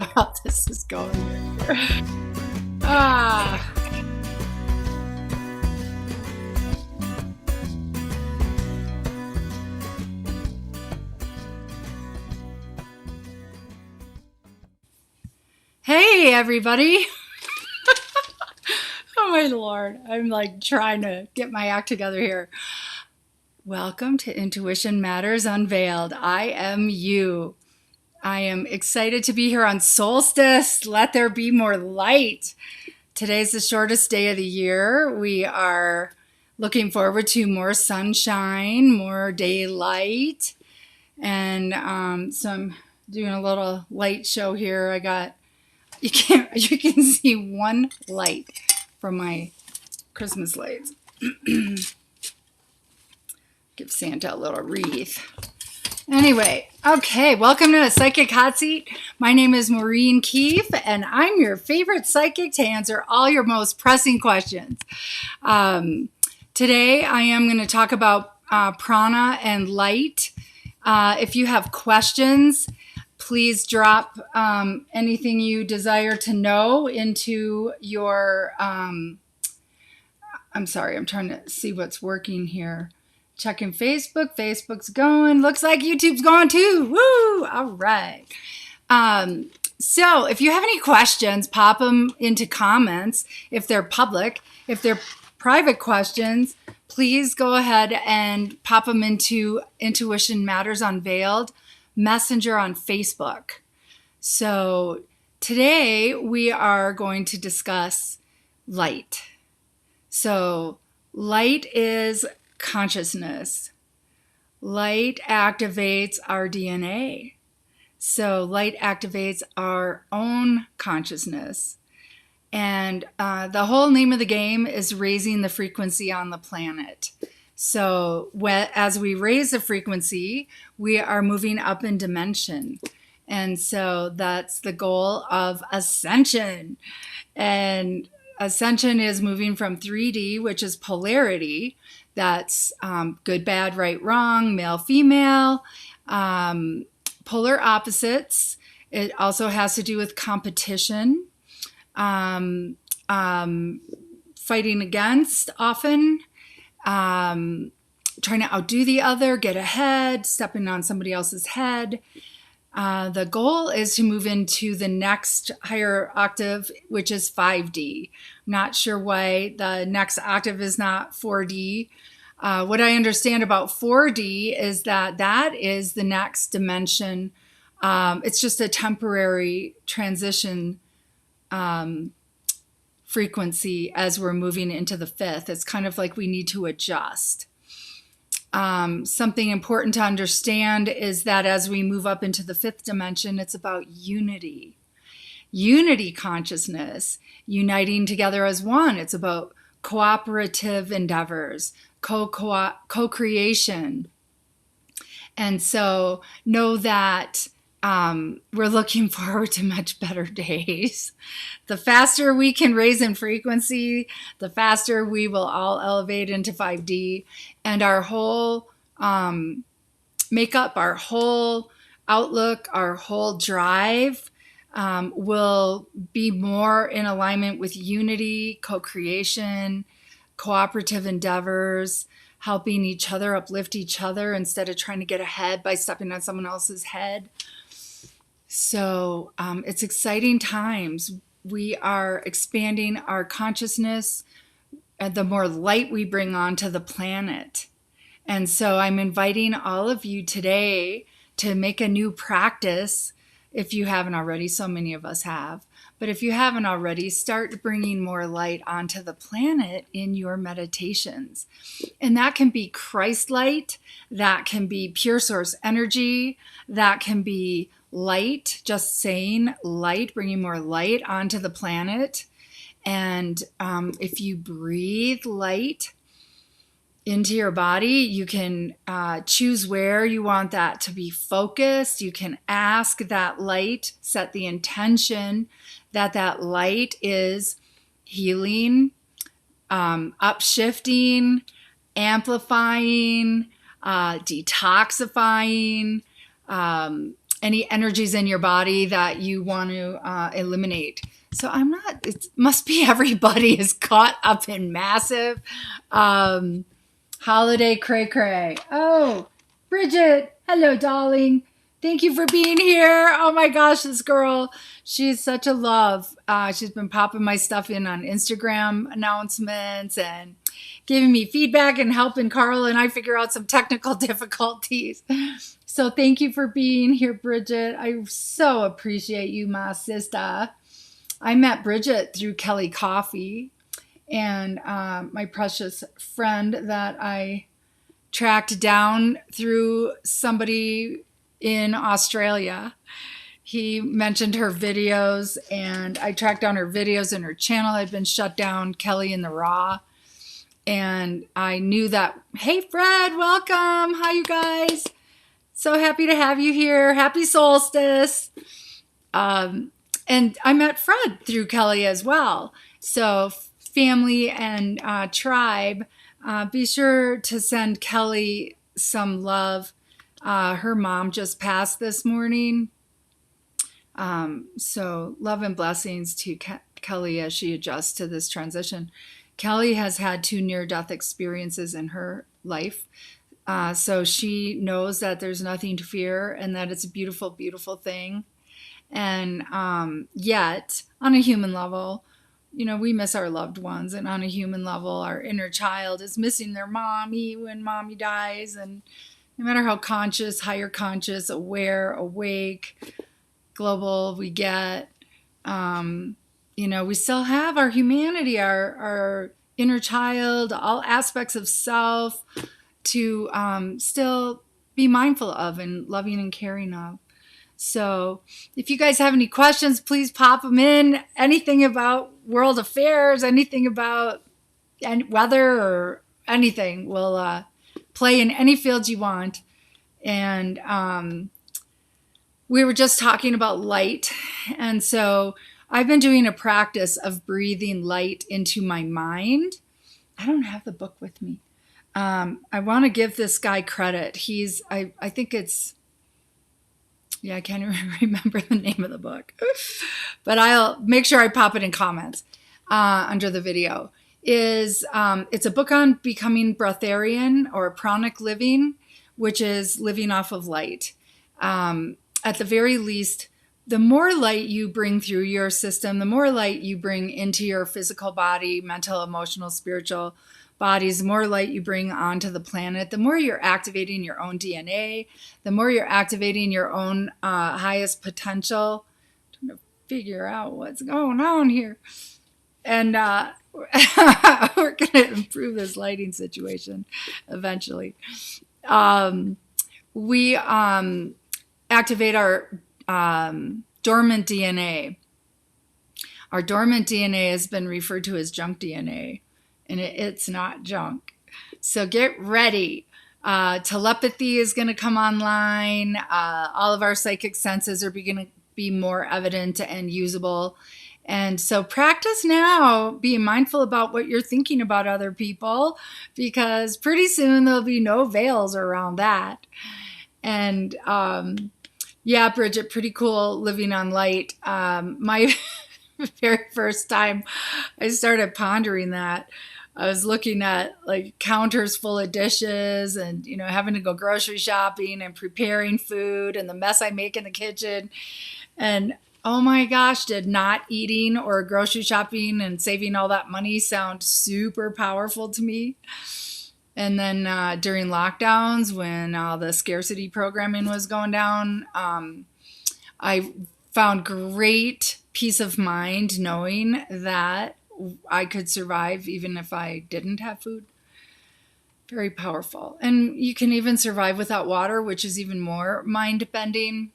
How this is going. Ah. Hey, everybody. Oh, my Lord. I'm like trying to get my act together here. Welcome to Intuition Matters Unveiled, IMU. I am excited to be here on solstice. Let there be more light. Today's the shortest day of the year. We are looking forward to more sunshine, more daylight. And so I'm doing a little light show here. You can see one light from my Christmas lights. Give Santa a little wreath. Anyway, okay, welcome to a Psychic Hot Seat. My name is Maureen Keefe, and I'm your favorite psychic to answer all your most pressing questions. Today, I am going to talk about prana and light. If you have questions, please drop anything you desire to know into your, I'm sorry, I'm trying to see what's working here. Checking Facebook. Facebook's going. Looks like YouTube's going too. Woo! All right. So if you have any questions, pop them into comments if they're public. If they're private questions, please go ahead and pop them into Intuition Matters Unveiled Messenger on Facebook. So today we are going to discuss light. So light is consciousness. Light activates our DNA. So light activates our own consciousness. And the whole name of the game is raising the frequency on the planet. So as we raise the frequency, we are moving up in dimension. And so that's the goal of Ascension. And Ascension is moving from 3D, which is polarity. That's good, bad, right, wrong, male, female, polar opposites. It also has to do with competition, fighting against often, trying to outdo the other, get ahead, stepping on somebody else's head. The goal is to move into the next higher octave, which is 5D. I'm not sure why the next octave is not 4D. What I understand about 4D is that is the next dimension. It's just a temporary transition frequency as we're moving into the fifth. It's kind of like we need to adjust. Something important to understand is that as we move up into the fifth dimension, it's about unity consciousness, uniting together as one. It's about cooperative endeavors, co-creation. And so know that we're looking forward to much better days. The faster we can raise in frequency, the faster we will all elevate into 5D, and our whole makeup, our whole outlook, our whole drive will be more in alignment with unity, co-creation, cooperative endeavors, helping each other, uplift each other instead of trying to get ahead by stepping on someone else's head. So it's exciting times. We are expanding our consciousness, the more light we bring onto the planet. And so I'm inviting all of you today to make a new practice. If you haven't already, so many of us have. But if you haven't already, start bringing more light onto the planet in your meditations. And that can be Christ light, that can be pure source energy, that can be light, just saying light, bringing more light onto the planet. And if you breathe light into your body, you can choose where you want that to be focused. You can ask that light, set the intention that light is healing, upshifting, amplifying, detoxifying, any energies in your body that you want to eliminate. So it must be everybody is caught up in massive holiday cray cray. Oh, Bridget, hello, darling. Thank you for being here. Oh my gosh, this girl, she's such a love. She's been popping my stuff in on Instagram announcements and giving me feedback and helping Carl and I figure out some technical difficulties. So thank you for being here, Bridget. I so appreciate you, my sister. I met Bridget through Kelly Coffee, and my precious friend that I tracked down through somebody in Australia. He mentioned her videos, and I tracked down her videos, and her channel had been shut down, Kelly in the Raw. And I knew that, hey, Fred, welcome. Hi, you guys. So happy to have you here. Happy solstice. And I met Fred through Kelly as well. So family and tribe, be sure to send Kelly some love. Her mom just passed this morning. So love and blessings to Kelly as she adjusts to this transition. Kelly has had 2 near-death experiences in her life. So she knows that there's nothing to fear and that it's a beautiful, beautiful thing. And yet, on a human level, we miss our loved ones. And on a human level, our inner child is missing their mommy when mommy dies. And no matter how conscious, higher conscious, aware, awake, global we get, we still have our humanity, our inner child, all aspects of self to still be mindful of and loving and caring of. So if you guys have any questions, please pop them in. Anything about world affairs, anything about weather or anything will play in any field you want. And we were just talking about light. And so I've been doing a practice of breathing light into my mind. I don't have the book with me. I want to give this guy credit. I think it's, I can't even remember the name of the book, but I'll make sure I pop it in comments under the video. It's a book on becoming breatharian or pranic living, which is living off of light. At the very least, the more light you bring through your system, the more light you bring into your physical body, mental, emotional, spiritual bodies, the more light you bring onto the planet, the more you're activating your own DNA, the more you're activating your own highest potential. I'm trying to figure out what's going on here. And we're going to improve this lighting situation eventually. We activate our dormant DNA. Our dormant DNA has been referred to as junk DNA. And it's not junk. So get ready. Telepathy is going to come online. All of our psychic senses are going to be more evident and usable. And so practice now being mindful about what you're thinking about other people, because pretty soon there'll be no veils around that. And Bridget, pretty cool living on light. My very first time I started pondering that, I was looking at like counters full of dishes and, having to go grocery shopping and preparing food and the mess I make in the kitchen. And oh my gosh, did not eating or grocery shopping and saving all that money sound super powerful to me. And then during lockdowns, when all the scarcity programming was going down, I found great peace of mind knowing that I could survive even if I didn't have food. Very powerful. And you can even survive without water, which is even more mind-bending.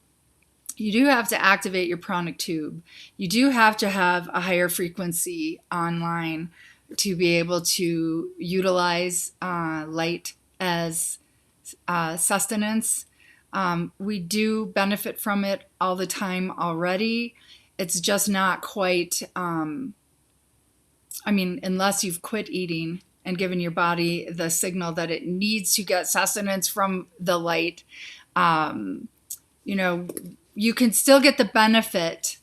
You do have to activate your pranic tube. You do have to have a higher frequency online to be able to utilize light as sustenance. We do benefit from it all the time already. It's just not quite, unless you've quit eating and given your body the signal that it needs to get sustenance from the light. you can still get the benefit.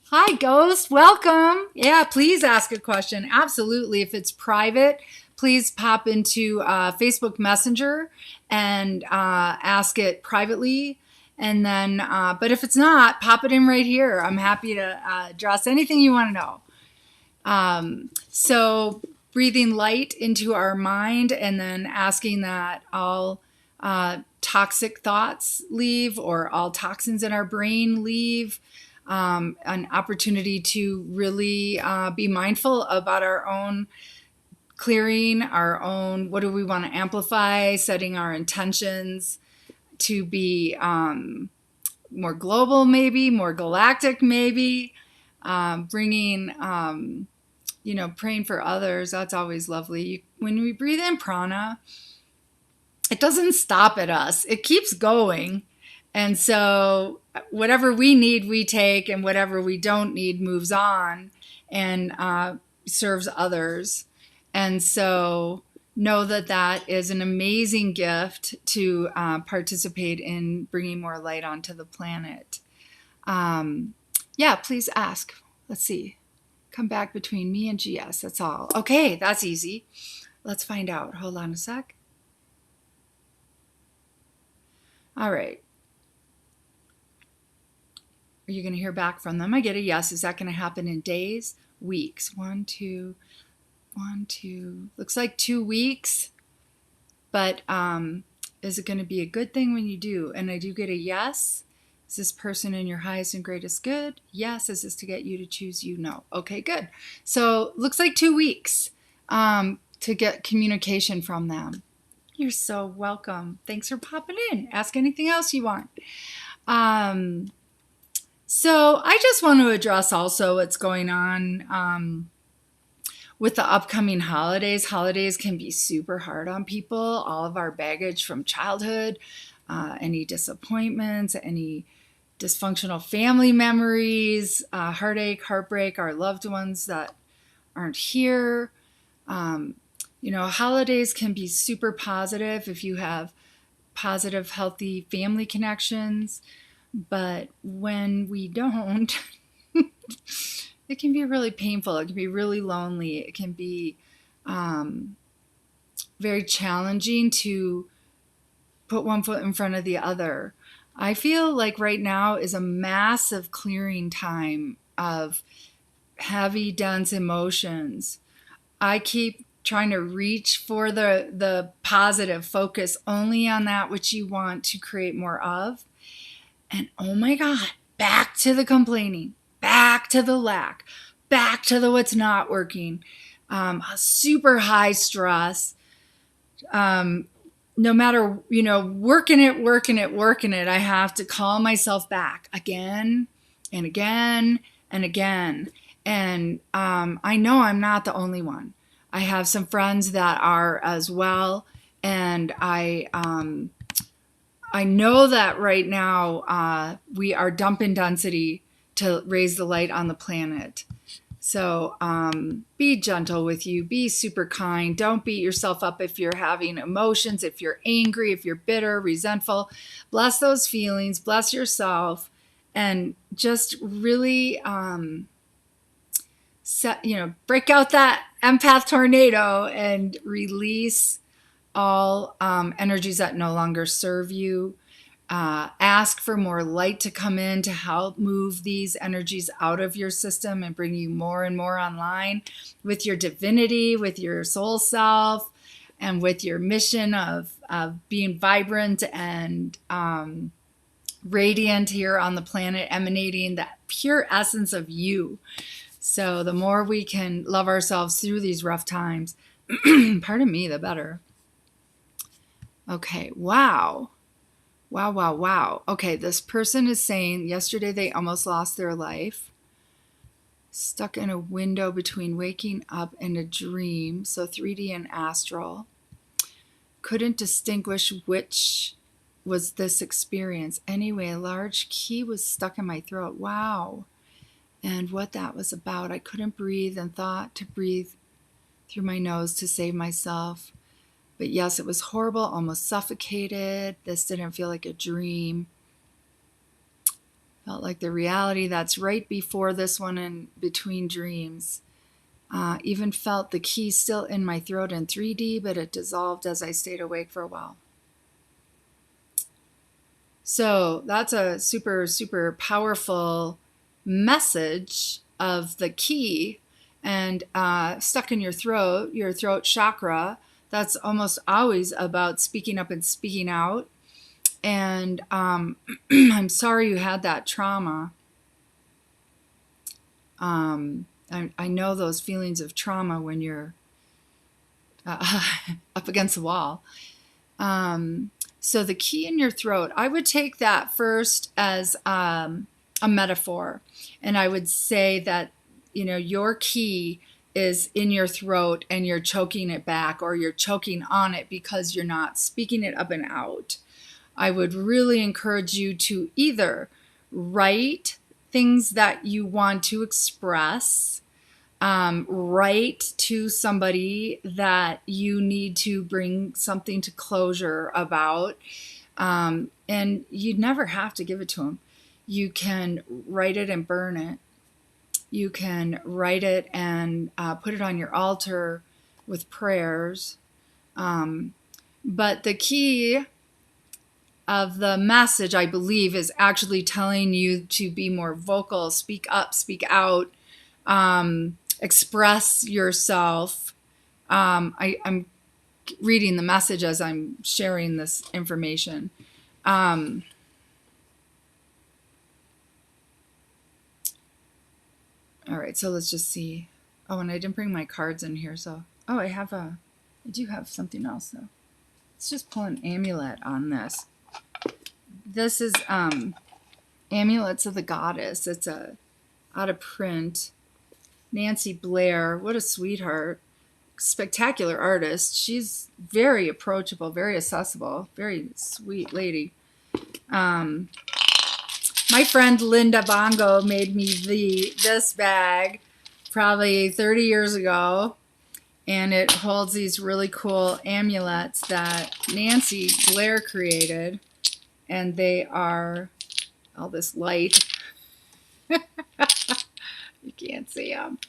Hi, Ghost. Welcome. Yeah, please ask a question. Absolutely. If it's private, please pop into Facebook Messenger and ask it privately. And then, but if it's not, pop it in right here. I'm happy to address anything you want to know. So breathing light into our mind and then asking that all toxic thoughts leave or all toxins in our brain leave. An opportunity to really be mindful about our own clearing, our own, what do we want to amplify, setting our intentions to be more global, maybe, more galactic, maybe, bringing, praying for others. That's always lovely. When we breathe in prana, it doesn't stop at us. It keeps going. And so whatever we need, we take, and whatever we don't need moves on and serves others. And so know that that is an amazing gift to participate in bringing more light onto the planet. Yeah, please ask. Let's see. Come back between me and GS. That's all. Okay, that's easy. Let's find out. Hold on a sec. All right. Are you going to hear back from them? I get a yes. Is that going to happen in days? Weeks? 1, 2, 1, 2. Looks like 2 weeks. But is it going to be a good thing when you do? And I do get a yes. Is this person in your highest and greatest good? Yes. Is this to get you to choose you? No. Okay, good. So looks like 2 weeks to get communication from them. You're so welcome. Thanks for popping in. Ask anything else you want. So I just want to address also what's going on with the upcoming holidays. Holidays can be super hard on people. All of our baggage from childhood, any disappointments, any dysfunctional family memories, heartache, heartbreak, our loved ones that aren't here. Holidays can be super positive if you have positive, healthy family connections. But when we don't, it can be really painful. It can be really lonely. It can be very challenging to put one foot in front of the other. I feel like right now is a massive clearing time of heavy, dense emotions. I keep trying to reach for the positive, focus only on that which you want to create more of. And oh my God, back to the complaining, back to the lack, back to the what's not working, super high stress. No matter, working it, I have to call myself back again and again and again. And I know I'm not the only one. I have some friends that are as well. And I know that right now we are dumping density to raise the light on the planet. So be gentle with you. Be super kind. Don't beat yourself up if you're having emotions, if you're angry, if you're bitter, resentful. Bless those feelings. Bless yourself. And just really break out that empath tornado and release all energies that no longer serve you. Ask for more light to come in to help move these energies out of your system and bring you more and more online with your divinity, with your soul self, and with your mission of being vibrant and radiant here on the planet, emanating that pure essence of you. So the more we can love ourselves through these rough times, pardon me, the better. Okay, wow. Wow. Okay, this person is saying yesterday they almost lost their life. Stuck in a window between waking up and a dream, so 3D and astral. Couldn't distinguish which was this experience. Anyway, a large key was stuck in my throat. Wow. And what that was about. I couldn't breathe and thought to breathe through my nose to save myself. But yes, it was horrible, almost suffocated. This didn't feel like a dream. Felt like the reality that's right before this one and between dreams. Even felt the key still in my throat in 3D, but it dissolved as I stayed awake for a while. So that's a super, super powerful message of the key and stuck in your throat chakra. That's almost always about speaking up and speaking out. And I'm sorry you had that trauma. I know those feelings of trauma when you're up against the wall. So the key in your throat, I would take that first as a metaphor. And I would say that, your key is in your throat and you're choking it back, or you're choking on it because you're not speaking it up and out. I would really encourage you to either write things that you want to express, write to somebody that you need to bring something to closure about, and you never have to give it to them. You can write it and burn it. You can write it and put it on your altar with prayers. But the key of the message, I believe, is actually telling you to be more vocal, speak up, speak out, express yourself. I'm reading the message as I'm sharing this information. All right, so let's just see. Oh, and I didn't bring my cards in here, so I do have something else though. Let's just pull an amulet on this. This is Amulets of the Goddess. It's out of print. Nancy Blair, what a sweetheart. Spectacular artist. She's very approachable, very accessible, very sweet lady. My friend Linda Bongo made me this bag probably 30 years ago, and it holds these really cool amulets that Nancy Blair created, and they are all this light. You can't see them.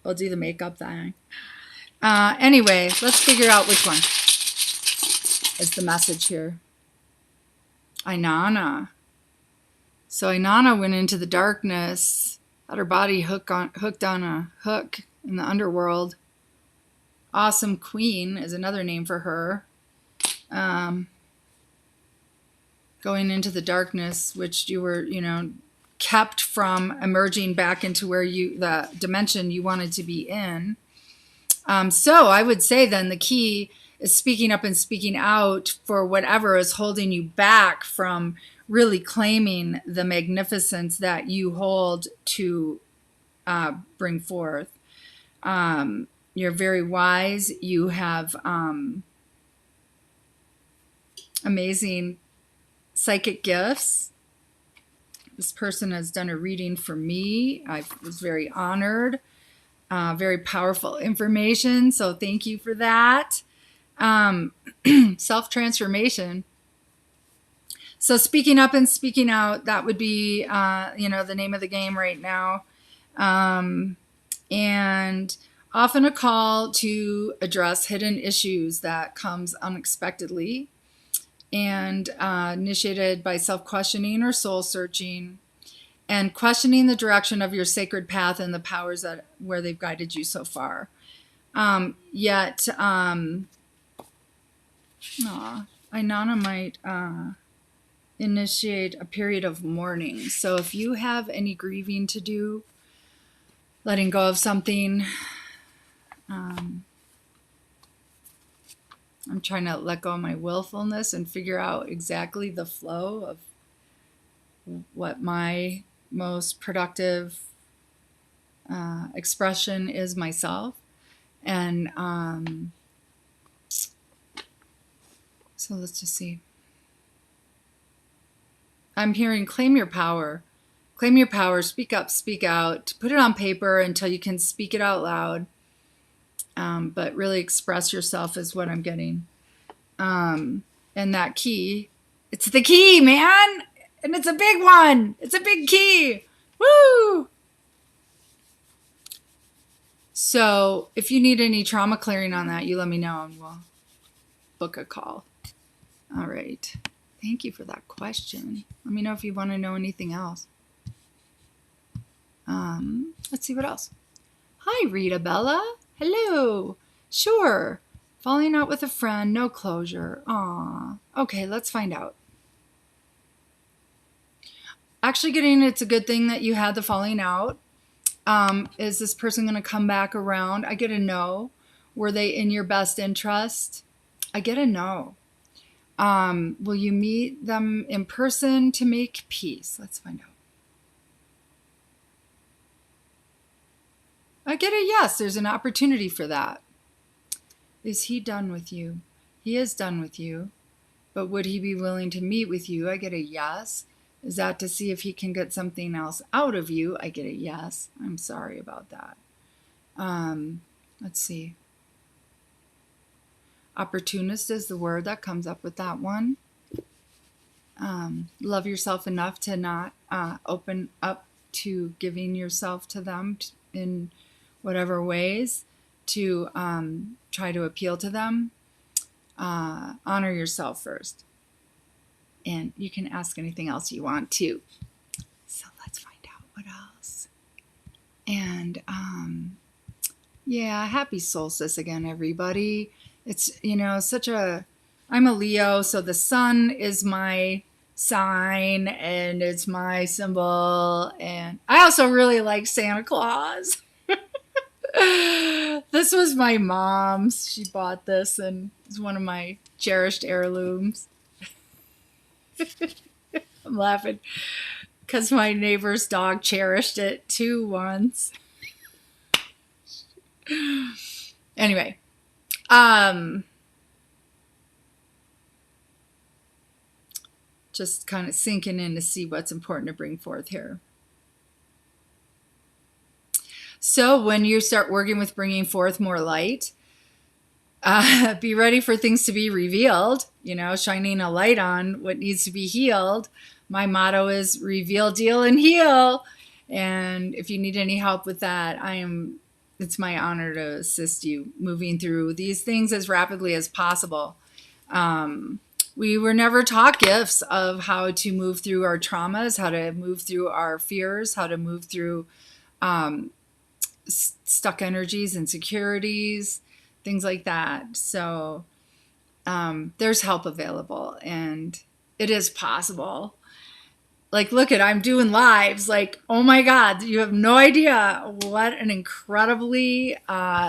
I'll do the makeup thing. Anyway, let's figure out which one is the message here. Inanna. So Inanna went into the darkness, had her body hooked on a hook in the underworld. Awesome Queen is another name for her. Going into the darkness, which you were, kept from emerging back into the dimension you wanted to be in. So I would say then the key is speaking up and speaking out for whatever is holding you back from really claiming the magnificence that you hold to bring forth. You're very wise. You have amazing psychic gifts. This person has done a reading for me. I was very honored. Very powerful information. So thank you for that. Self-transformation. So speaking up and speaking out, that would be, the name of the game right now. And often a call to address hidden issues that comes unexpectedly and initiated by self-questioning or soul-searching, and questioning the direction of your sacred path and the powers where they've guided you so far. Inanna might initiate a period of mourning. So if you have any grieving to do, letting go of something, I'm trying to let go of my willfulness and figure out exactly the flow of what my most productive expression is myself. And so let's just see. I'm hearing claim your power. Claim your power, speak up, speak out, put it on paper until you can speak it out loud. But really express yourself is what I'm getting. And that key It's the key, man. And it's a big one. It's a big key. Woo! So if you need any trauma clearing on that, you let me know and we'll book a call. All right. Thank you for that question. Let me know if you want to know anything else. Let's see what else. Hi, Rita Bella. Hello. Sure. Falling out with a friend, no closure. Aw. Okay, let's find out. Actually, it's a good thing that you had the falling out. Is this person going to come back around? I get a no. Were they in your best interest? I get a no. Will you meet them in person to make peace? Let's find out. I get a yes. There's an opportunity for that. Is he done with you? He is done with you. But would he be willing to meet with you? I get a yes. Is that to see if he can get something else out of you? I get a yes. I'm sorry about that. Let's see. Opportunist is the word that comes up with that one. Love yourself enough to not open up to giving yourself to them in whatever ways to try to appeal to them. Honor yourself first. And you can ask anything else you want to. So let's find out what else. And yeah, happy solstice again, everybody. It's, I'm a Leo, so the sun is my sign and it's my symbol. And I also really like Santa Claus. This was my mom's. She bought this and it's one of my cherished heirlooms. I'm laughing because my neighbor's dog cherished it too once. Anyway, just kind of sinking in to see what's important to bring forth here. So when you start working with bringing forth more light, be ready for things to be revealed, shining a light on what needs to be healed. My motto is reveal, deal, and heal. And if you need any help with that, it's my honor to assist you moving through these things as rapidly as possible. We were never taught gifts of how to move through our traumas, how to move through our fears, how to move through stuck energies, insecurities, things like that. So there's help available and it is possible. Like, look I'm doing lives. Like, oh my God, you have no idea what an incredibly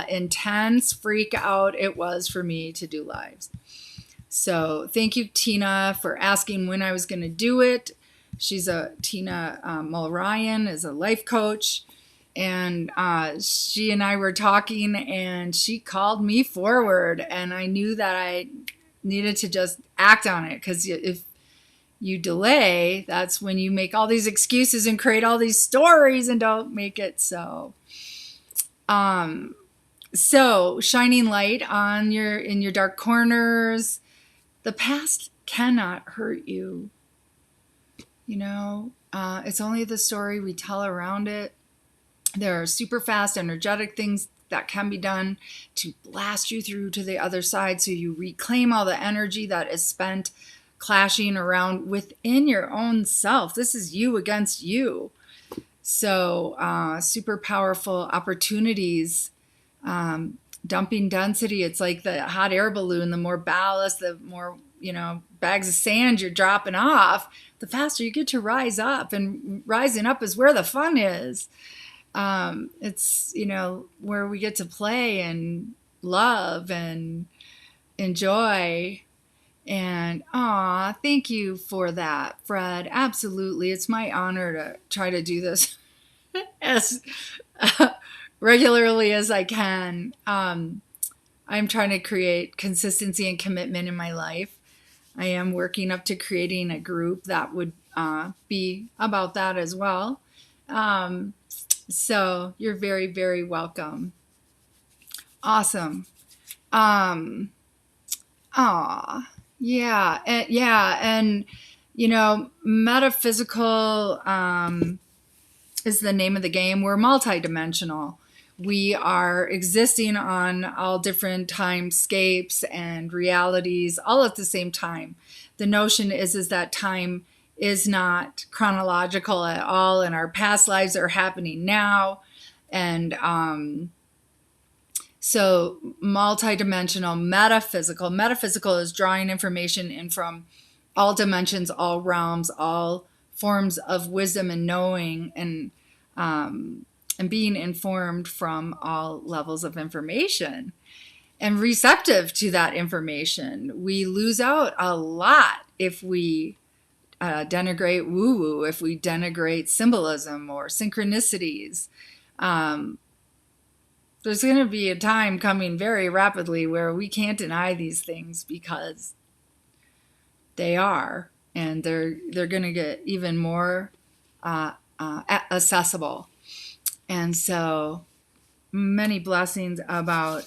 intense freak out it was for me to do lives. So thank you, Tina, for asking when I was going to do it. Tina Mulryan is a life coach. And she and I were talking and she called me forward and I knew that I needed to just act on it, because if you delay, that's when you make all these excuses and create all these stories and don't make it so. So shining light in your dark corners. The past cannot hurt you. It's only the story we tell around it. There are super fast, energetic things that can be done to blast you through to the other side so you reclaim all the energy that is spent clashing around within your own self. This is you against you. So super powerful opportunities. Dumping density, it's like the hot air balloon. The more ballast, the more, bags of sand you're dropping off, the faster you get to rise up. And rising up is where the fun is. It's, where we get to play and love and enjoy. And thank you for that, Fred. Absolutely. It's my honor to try to do this as regularly as I can. I'm trying to create consistency and commitment in my life. I am working up to creating a group that would be about that as well. So you're very, very welcome. Awesome. And metaphysical is the name of the game. We're multidimensional. We are existing on all different timescapes and realities all at the same time. The notion is that time is not chronological at all, and our past lives are happening now. And so multidimensional, metaphysical is drawing information in from all dimensions, all realms, all forms of wisdom and knowing, and being informed from all levels of information and receptive to that information. We lose out a lot if we denigrate woo-woo, if we denigrate symbolism or synchronicities. There's going to be a time coming very rapidly where we can't deny these things because they are, and they're going to get even more accessible. And so many blessings about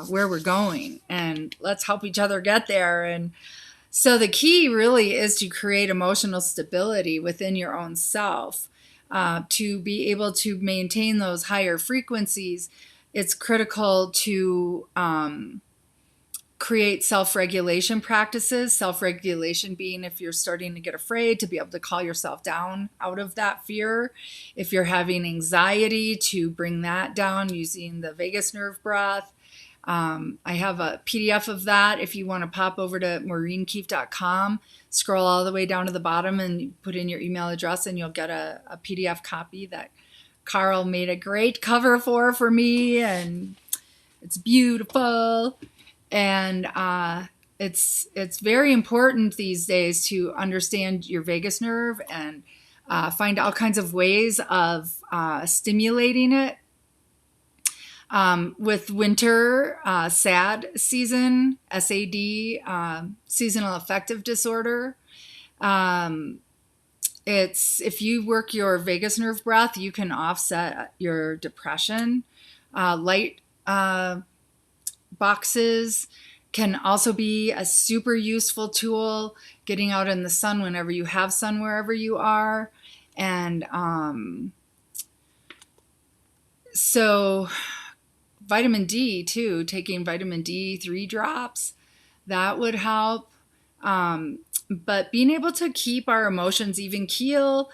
where we're going, and let's help each other get there. And so the key really is to create emotional stability within your own self, to be able to maintain those higher frequencies. It's critical to create self-regulation practices. Self-regulation being if you're starting to get afraid, to be able to call yourself down out of that fear. If you're having anxiety, to bring that down using the vagus nerve breath. I have a PDF of that. If you want to pop over to maureenkeefe.com, scroll all the way down to the bottom and put in your email address, and you'll get a PDF copy that Carl made a great cover for me, and it's beautiful. And it's very important these days to understand your vagus nerve and find all kinds of ways of stimulating it. With winter, SAD season, SAD, seasonal affective disorder. It's if you work your vagus nerve breath, you can offset your depression. Light boxes can also be a super useful tool. Getting out in the sun whenever you have sun, wherever you are. And so vitamin D too, taking vitamin D 3 drops, that would help. But being able to keep our emotions even keel,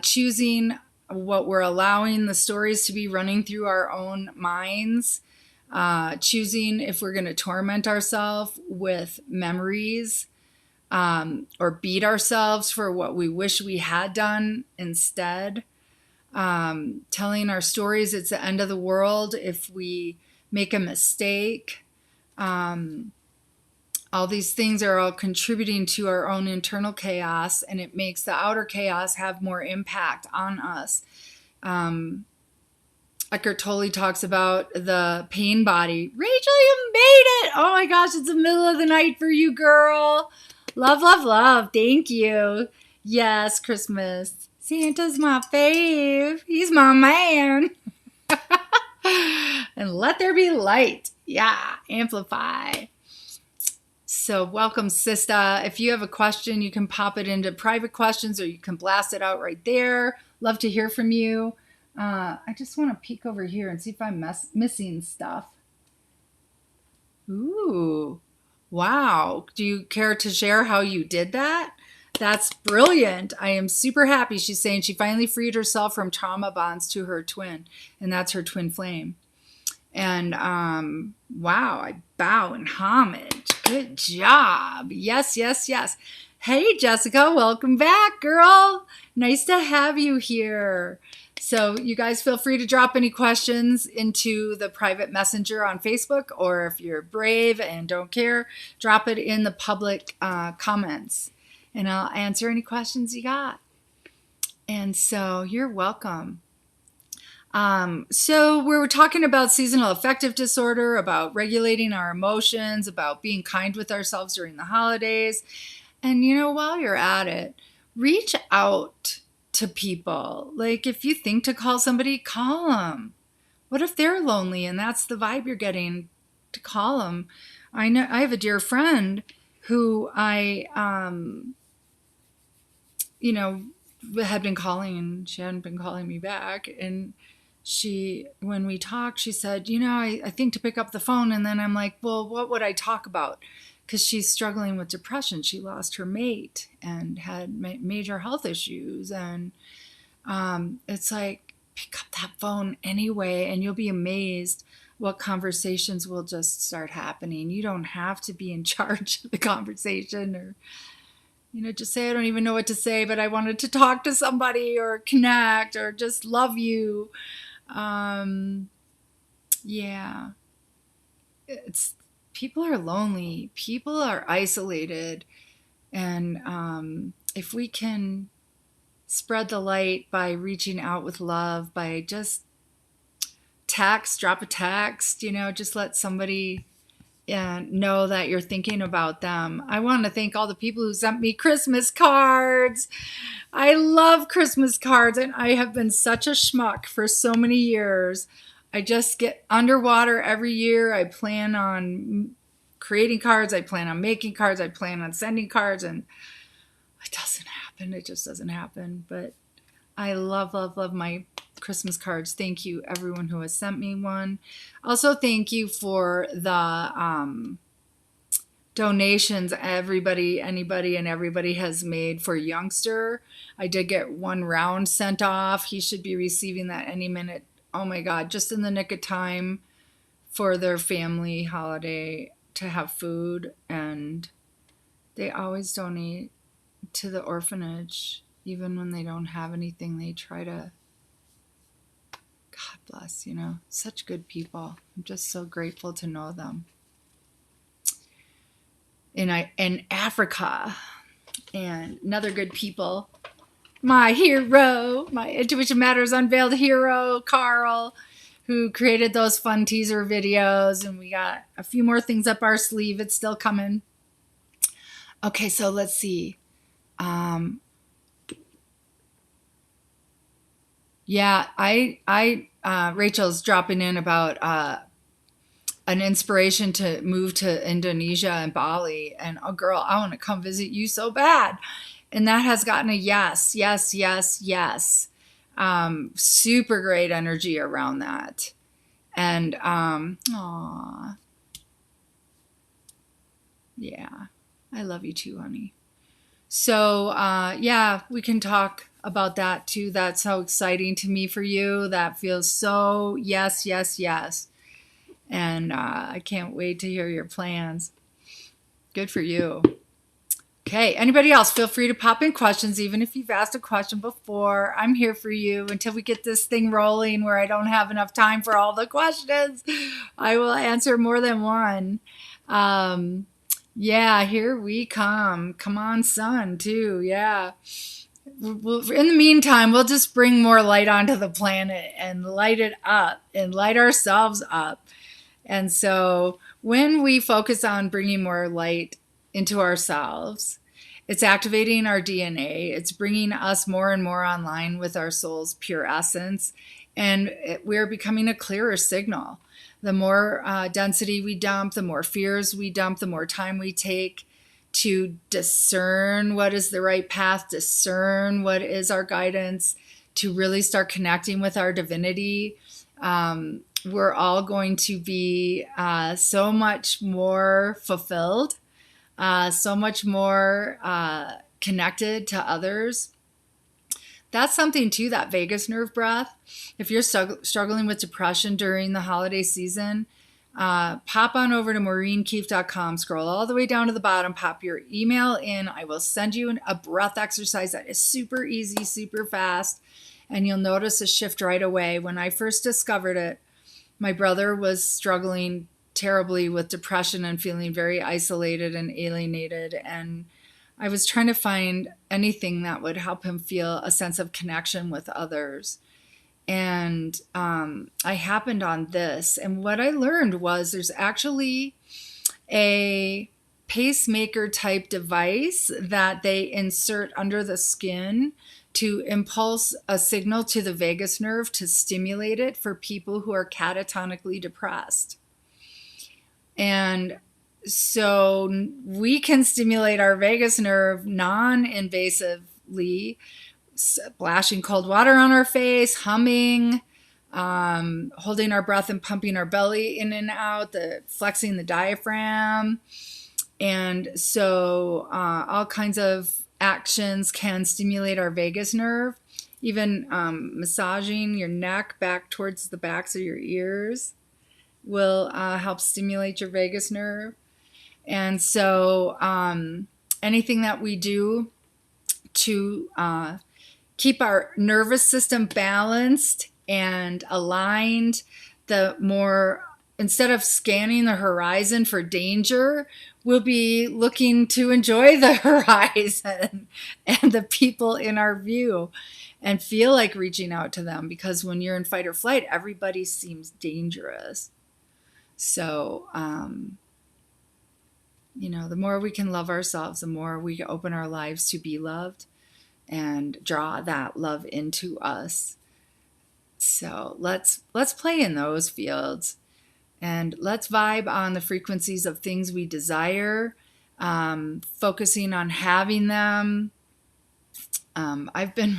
choosing what we're allowing the stories to be running through our own minds, choosing if we're going to torment ourselves with memories, or beat ourselves for what we wish we had done instead. Telling our stories it's the end of the world if we make a mistake. All these things are all contributing to our own internal chaos, and it makes the outer chaos have more impact on us. Eckhart Tolle talks about the pain body. Rachel, you made it! Oh my gosh, it's the middle of the night for you, girl. Love, love, love. Thank you. Yes, Christmas. Santa's my fave. He's my man. And let there be light. Yeah, amplify. So welcome, Sista. If you have a question, you can pop it into private questions, or you can blast it out right there. Love to hear from you. I just want to peek over here and see if I'm missing stuff. Ooh, wow. Do you care to share how you did that? That's brilliant. I am super happy. She's saying she finally freed herself from trauma bonds to her twin, and that's her twin flame. And wow, I bow in homage. Good job. Yes, yes, yes. Hey, Jessica, welcome back, girl. Nice to have you here. So you guys feel free to drop any questions into the private messenger on Facebook, or if you're brave and don't care, drop it in the public comments, and I'll answer any questions you got. And so you're welcome. So we were talking about seasonal affective disorder, about regulating our emotions, about being kind with ourselves during the holidays. And, while you're at it, reach out to people. Like, if you think to call somebody, call them. What if they're lonely and that's the vibe you're getting? To call them. I know I have a dear friend who I, you know, had been calling and she hadn't been calling me back. And when we talked, she said, I think to pick up the phone. And then I'm like, well, what would I talk about? Because she's struggling with depression. She lost her mate and had major health issues. And it's like, pick up that phone anyway, and you'll be amazed what conversations will just start happening. You don't have to be in charge of the conversation, or just say, I don't even know what to say, but I wanted to talk to somebody or connect or just love you. Yeah. People are lonely. People are isolated. And if we can spread the light by reaching out with love, by just drop a text, just let somebody know that you're thinking about them. I want to thank all the people who sent me Christmas cards. I love Christmas cards, and I have been such a schmuck for so many years. I just get underwater every year. I plan on creating cards. I plan on making cards. I plan on sending cards, and it doesn't happen. It just doesn't happen. But I love, love, love my Christmas cards. Thank you, everyone who has sent me one. Also, thank you for the donations anybody and everybody has made for Youngster. I did get one round sent off. He should be receiving that any minute. Oh my God, just in the nick of time for their family holiday to have food. And they always donate to the orphanage. Even when they don't have anything, they try to. God bless, such good people. I'm just so grateful to know them. In Africa, and another good people, my hero, my Intuition Matters Unveiled hero, Carl, who created those fun teaser videos, and we got a few more things up our sleeve. It's still coming. Okay, so let's see. Yeah, Rachel's dropping in about an inspiration to move to Indonesia and Bali. And oh girl, I want to come visit you so bad. And that has gotten a yes, yes, yes, yes. Super great energy around that. And aw. Yeah, I love you too, honey. So yeah, we can talk about that too. That's so exciting to me for you. That feels so yes, yes, yes. And I can't wait to hear your plans. Good for you. Okay, anybody else, feel free to pop in questions, even if you've asked a question before. I'm here for you until we get this thing rolling where I don't have enough time for all the questions. I will answer more than one. Yeah, here we come. Come on, sun, too. Yeah. In the meantime, we'll just bring more light onto the planet and light it up and light ourselves up. And so when we focus on bringing more light into ourselves, it's activating our DNA. It's bringing us more and more online with our soul's pure essence. And we're becoming a clearer signal. The more density we dump, the more fears we dump, the more time we take to discern what is the right path, discern what is our guidance, to really start connecting with our divinity. We're all going to be so much more fulfilled, so much more connected to others. That's something too, that vagus nerve breath. If you're struggling with depression during the holiday season, pop on over to maureenkeefe.com, scroll all the way down to the bottom, pop your email in. I will send you a breath exercise that is super easy, super fast, and you'll notice a shift right away. When I first discovered it, my brother was struggling terribly with depression and feeling very isolated and alienated, and I was trying to find anything that would help him feel a sense of connection with others. And I happened on this. And what I learned was there's actually a pacemaker type device that they insert under the skin to impulse a signal to the vagus nerve to stimulate it for people who are catatonically depressed. And So we can stimulate our vagus nerve non-invasively, splashing cold water on our face, humming, holding our breath and pumping our belly in and out, flexing the diaphragm. And so all kinds of actions can stimulate our vagus nerve. Even massaging your neck back towards the backs of your ears will help stimulate your vagus nerve. And so anything that we do to keep our nervous system balanced and aligned, the more, instead of scanning the horizon for danger, we'll be looking to enjoy the horizon and the people in our view and feel like reaching out to them, because when you're in fight or flight, everybody seems dangerous. So, the more we can love ourselves, the more we open our lives to be loved and draw that love into us. So let's play in those fields, and let's vibe on the frequencies of things we desire, focusing on having them. I've been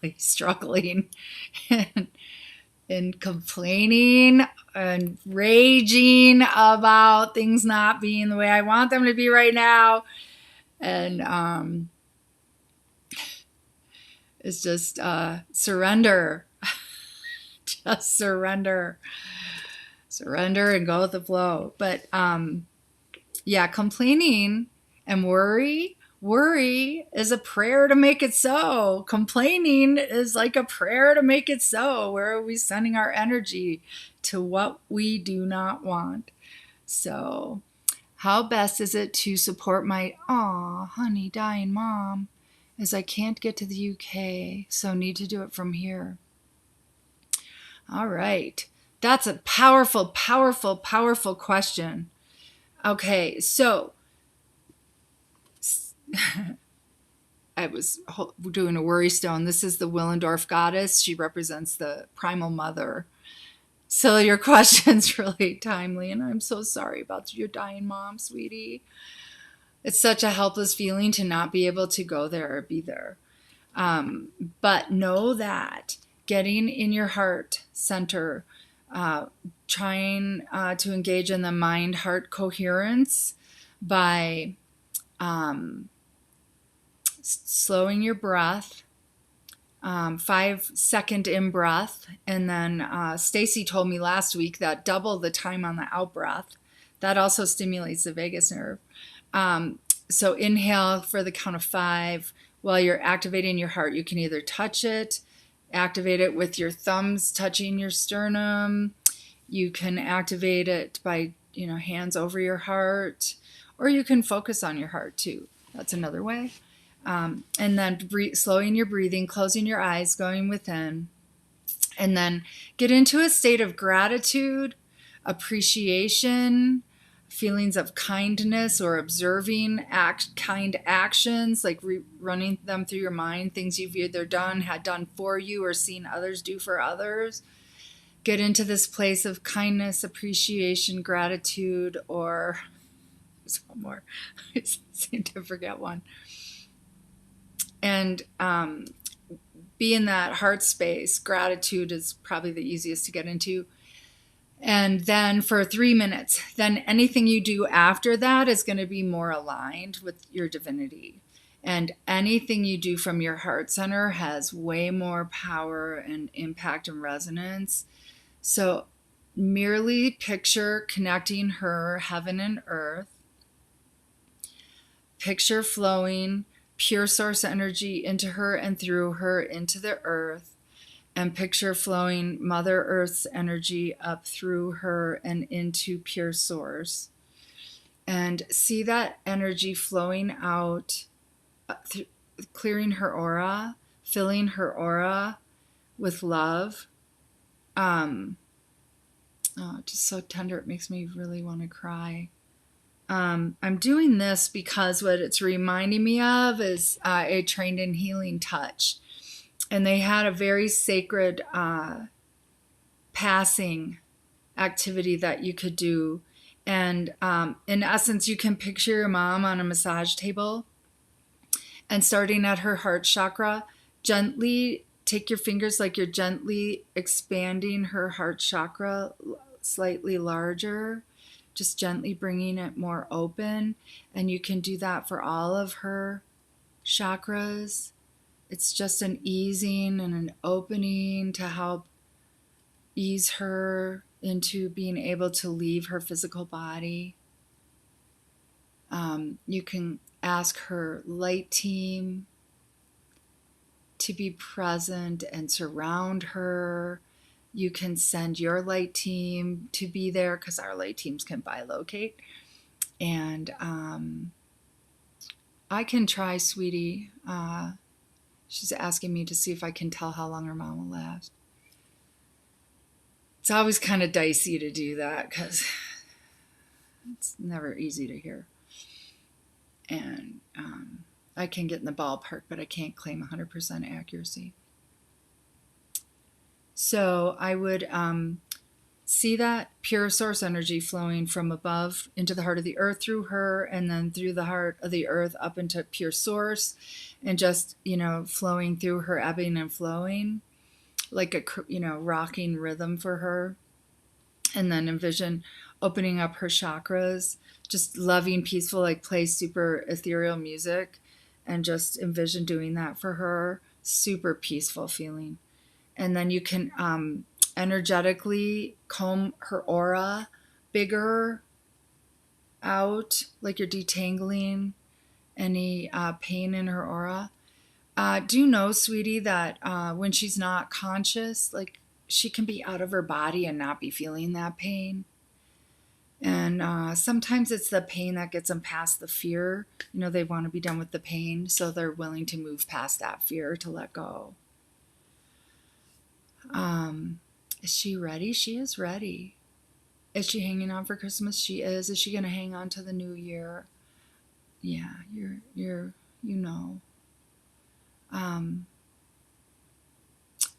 really struggling and complaining and raging about things not being the way I want them to be right now. And it's just surrender. Just surrender. Surrender and go with the flow. But complaining and worry is a prayer to make it so. Complaining is like a prayer to make it so. Where are we sending our energy to what we do not want? So how best is it to support my honey dying mom, as I can't get to the UK, so need to do it from here? All right. That's a powerful, powerful, powerful question. Okay, so I was doing a worry stone. This is the Willendorf goddess. She represents the primal mother. So your question's really timely, and I'm so sorry about your dying mom, sweetie. It's such a helpless feeling to not be able to go there or be there. But know that getting in your heart center, trying to engage in the mind-heart coherence by slowing your breath, 5-second in breath, and then Stacy told me last week that double the time on the out breath. That also stimulates the vagus nerve. So inhale for the count of 5. While you're activating your heart, you can either touch it, activate it with your thumbs touching your sternum. You can activate it by, hands over your heart, or you can focus on your heart too. That's another way. And then slowing your breathing, closing your eyes, going within, and then get into a state of gratitude, appreciation, feelings of kindness, or observing kind actions, like running them through your mind, things you've either had done for you, or seen others do for others. Get into this place of kindness, appreciation, gratitude, or there's one more. I seem to forget one. And be in that heart space. Gratitude is probably the easiest to get into. And then for 3 minutes, then anything you do after that is going to be more aligned with your divinity. And anything you do from your heart center has way more power and impact and resonance. So merely picture connecting her, heaven and earth. Picture flowing pure source energy into her and through her into the earth, and picture flowing Mother Earth's energy up through her and into pure source. And see that energy flowing out, clearing her aura, filling her aura with love. Just so tender, it makes me really want to cry. I'm doing this because what it's reminding me of is I trained in healing touch, and they had a very sacred passing activity that you could do, And in essence, you can picture your mom on a massage table, and starting at her heart chakra, gently take your fingers like you're gently expanding her heart chakra slightly larger, just gently bringing it more open. And you can do that for all of her chakras. It's just an easing and an opening to help ease her into being able to leave her physical body. You can ask her light team to be present and surround her. You can send your light team to be there, because our light teams can bilocate. And I can try, sweetie. She's asking me to see if I can tell how long her mom will last. It's always kind of dicey to do that because it's never easy to hear. And I can get in the ballpark, but I can't claim 100% accuracy. So I would see that pure source energy flowing from above into the heart of the earth through her, and then through the heart of the earth up into pure source, and just, flowing through her, ebbing and flowing like a, rocking rhythm for her. And then envision opening up her chakras, just loving, peaceful, like play super ethereal music, and just envision doing that for her. Super peaceful feeling. And then you can energetically comb her aura bigger out, like you're detangling any pain in her aura. Do you know, sweetie, that when she's not conscious, like she can be out of her body and not be feeling that pain? And sometimes it's the pain that gets them past the fear. They want to be done with the pain, so they're willing to move past that fear to let go. Is she ready? She is ready. Is she hanging on for Christmas? She is. Is she going to hang on to the new year? Yeah, you're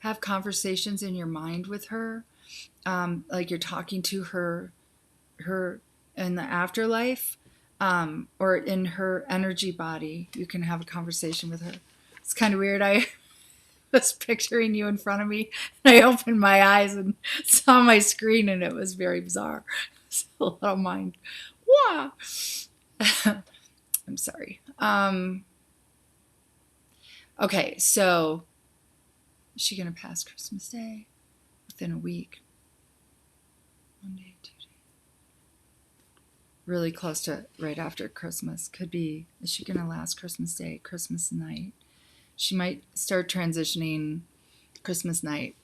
have conversations in your mind with her, like you're talking to her in the afterlife, or in her energy body. You can have a conversation with her. It's kind of weird. I was picturing you in front of me, and I opened my eyes and saw my screen, and it was very bizarre. So a little mind. Wow. I'm sorry. Okay, so is she going to pass Christmas Day within a week? 1 day, 2 days. Really close to right after Christmas. Could be, is she going to last Christmas Day, Christmas night? She might start transitioning Christmas night.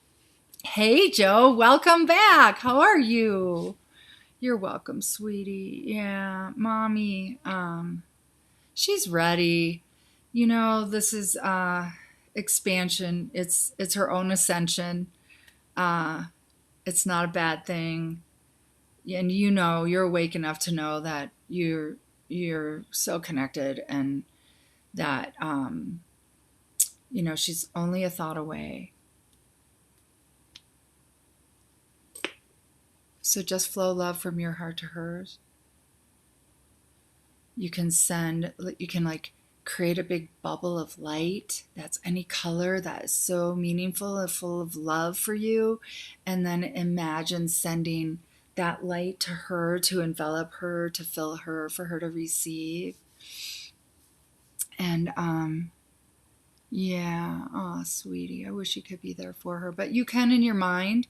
Hey, Joe, welcome back. How are you? You're welcome, sweetie. Yeah, mommy, she's ready. This is expansion. It's her own ascension. It's not a bad thing. And you're awake enough to know that you're so connected, and that she's only a thought away. So just flow love from your heart to hers. You can create a big bubble of light that's any color that is so meaningful and full of love for you. And then imagine sending that light to her, to envelop her, to fill her, for her to receive. And yeah, oh, sweetie, I wish you could be there for her. But you can in your mind.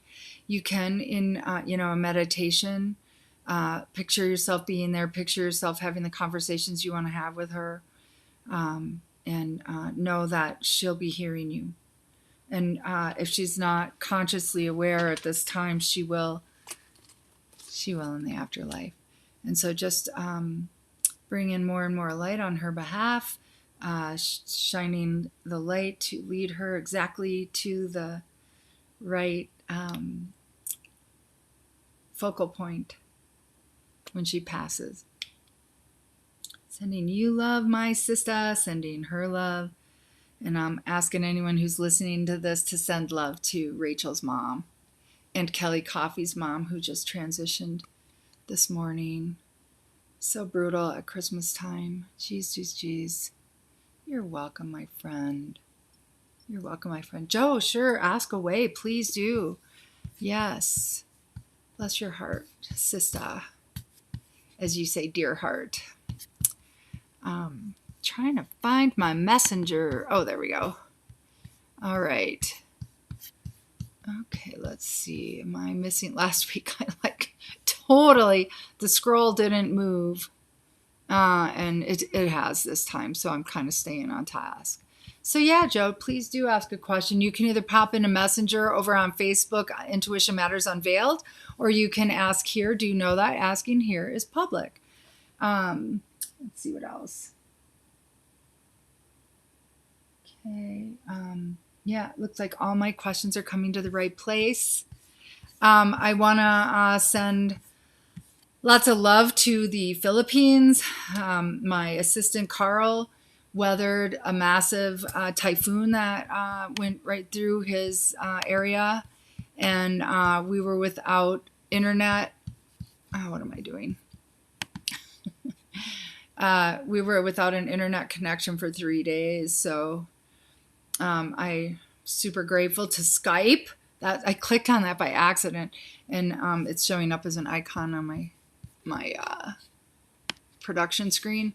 You can in, a meditation. Picture yourself being there. Picture yourself having the conversations you want to have with her. And know that she'll be hearing you. And if she's not consciously aware at this time, she will in the afterlife. And so just bring in more and more light on her behalf, shining the light to lead her exactly to the right focal point when she passes. Sending you love, my sister, sending her love. And I'm asking anyone who's listening to this to send love to Rachel's mom and Kelly Coffey's mom, who just transitioned. this morning. So brutal at Christmas time. Jeez, jeez, jeez. You're welcome, my friend. You're welcome, my friend. Joe, sure, ask away. Please do. Yes. Bless your heart, sister. As you say, dear heart. Trying to find my messenger. Oh, there we go. All right. Okay, let's see. Am I missing last week? I totally, the scroll didn't move. And it has this time, so I'm kind of staying on task. So yeah, Joe, please do ask a question. You can either pop in a messenger over on Facebook, Intuition Matters Unveiled, or you can ask here. Do you know that asking here is public? Let's see what else. Okay. Yeah, it looks like all my questions are coming to the right place. I want to send lots of love to the Philippines. My assistant, Carl, weathered a massive typhoon that went right through his area. And we were without internet. Oh, what am I doing? We were without an internet connection for 3 days. So I'm super grateful to Skype. That I clicked on that by accident, and it's showing up as an icon on my production screen.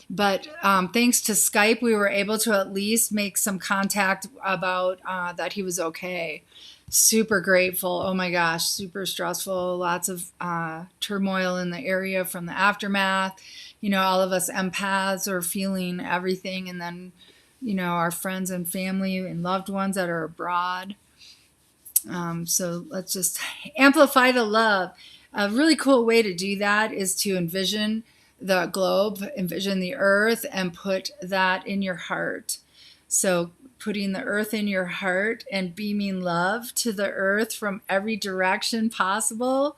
But thanks to Skype, we were able to at least make some contact about that he was okay. Super grateful. Oh my gosh, super stressful. Lots of turmoil in the area from the aftermath. You know, all of us empaths are feeling everything. And then, you know, our friends and family and loved ones that are abroad. So let's just amplify the love. A really cool way to do that is to envision the globe, envision the earth, and put that in your heart. So putting the earth in your heart and beaming love to the earth from every direction possible,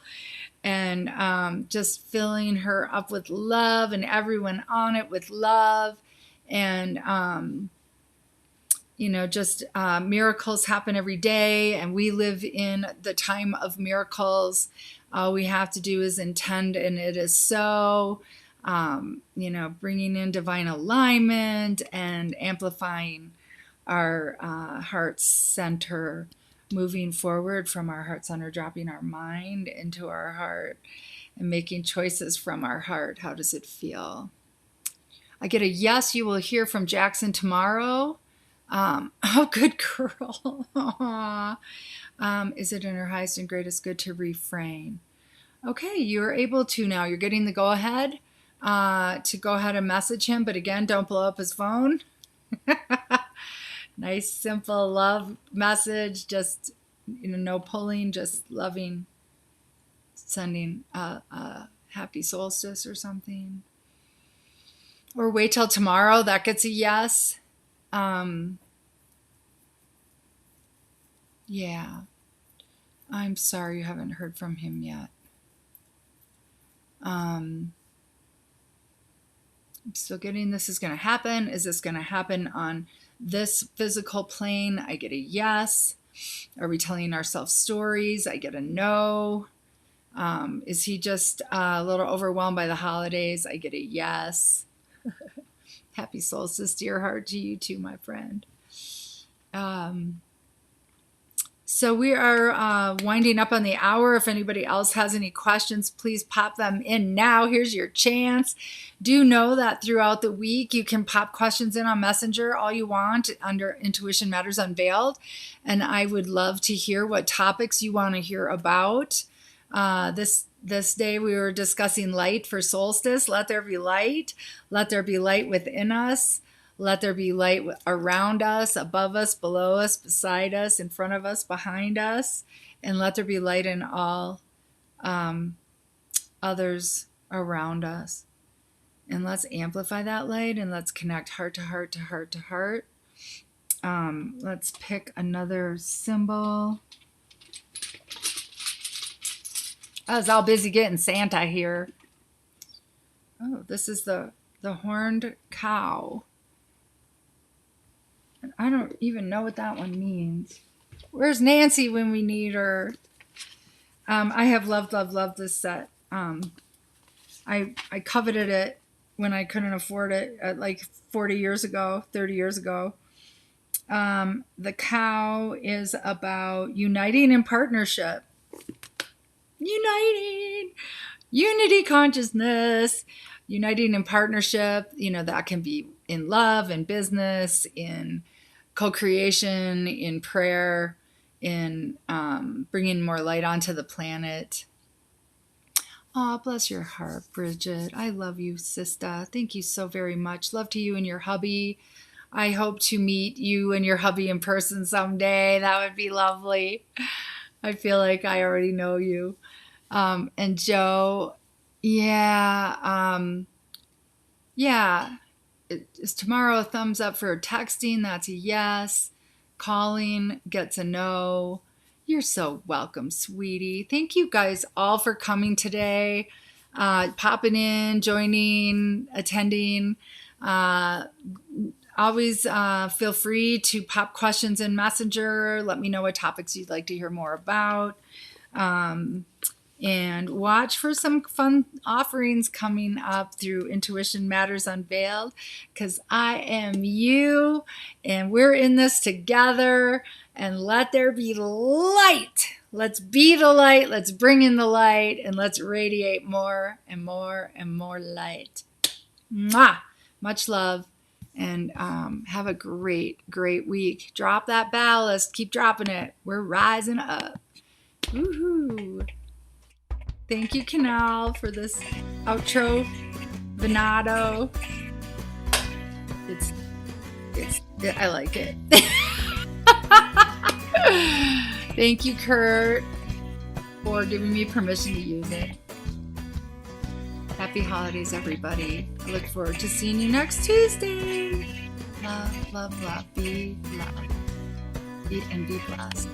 and just filling her up with love and everyone on it with love. And you know, just miracles happen every day, and we live in the time of miracles. All we have to do is intend, and it is so. You know, bringing in divine alignment and amplifying our heart center, moving forward from our heart center, dropping our mind into our heart and making choices from our heart. How does it feel? I get a yes. You will hear from Jackson tomorrow. Oh, good girl. Is it in her highest and greatest good to refrain? Okay, you're able to now. You're getting the go-ahead to go ahead and message him. But again, don't blow up his phone. Nice, simple love message. Just, you know, no pulling, just loving, sending a happy solstice or something. Or wait till tomorrow. That gets a yes. Yeah. I'm sorry you haven't heard from him yet. I'm still getting this is going to happen. Is this going to happen on this physical plane? I get a yes. Are we telling ourselves stories? I get a no. Is he just a little overwhelmed by the holidays? I get a yes. Happy solstice, dear heart, to you too, my friend. So we are winding up on the hour. If anybody else has any questions, please pop them in now. Here's your chance. Do know that throughout the week, you can pop questions in on Messenger all you want under Intuition Matters Unveiled. And I would love to hear what topics you want to hear about. This day we were discussing light for solstice. Let there be light. Let there be light within us. Let there be light around us, above us, below us, beside us, in front of us, behind us. And let there be light in all others around us. And let's amplify that light, and let's connect heart to heart to heart to heart. Let's pick another symbol. I was all busy getting Santa here. Oh, this is the horned cow. I don't even know what that one means. Where's Nancy when we need her? I have loved this set. I coveted it when I couldn't afford it like 40 years ago, 30 years ago. The cow is about uniting in partnership. Uniting, unity consciousness, uniting in partnership. That can be in love, in business, in co-creation, in prayer, in bringing more light onto the planet. Oh, bless your heart, Bridget. I love you, sister. Thank you so very much. Love to you and your hubby. I hope to meet you and your hubby in person someday. That would be lovely. I feel like I already know you. And Joe, yeah. Is tomorrow a thumbs up for texting? That's a yes. Calling gets a no. You're so welcome, sweetie. Thank you guys all for coming today, popping in, joining, attending. Always feel free to pop questions in Messenger. Let me know what topics you'd like to hear more about. And watch for some fun offerings coming up through Intuition Matters Unveiled, because I am you and we're in this together, and let there be light. Let's be the light. Let's bring in the light, and let's radiate more and more and more light. Mwah! Much love, and have a great, great week. Drop that ballast. Keep dropping it. We're rising up. Woohoo! Thank you, Canal, for this outro venado. I like it. Thank you, Kurt, for giving me permission to use it. Happy holidays, everybody. I look forward to seeing you next Tuesday. Love, love, love. Be love. Be and be blessed.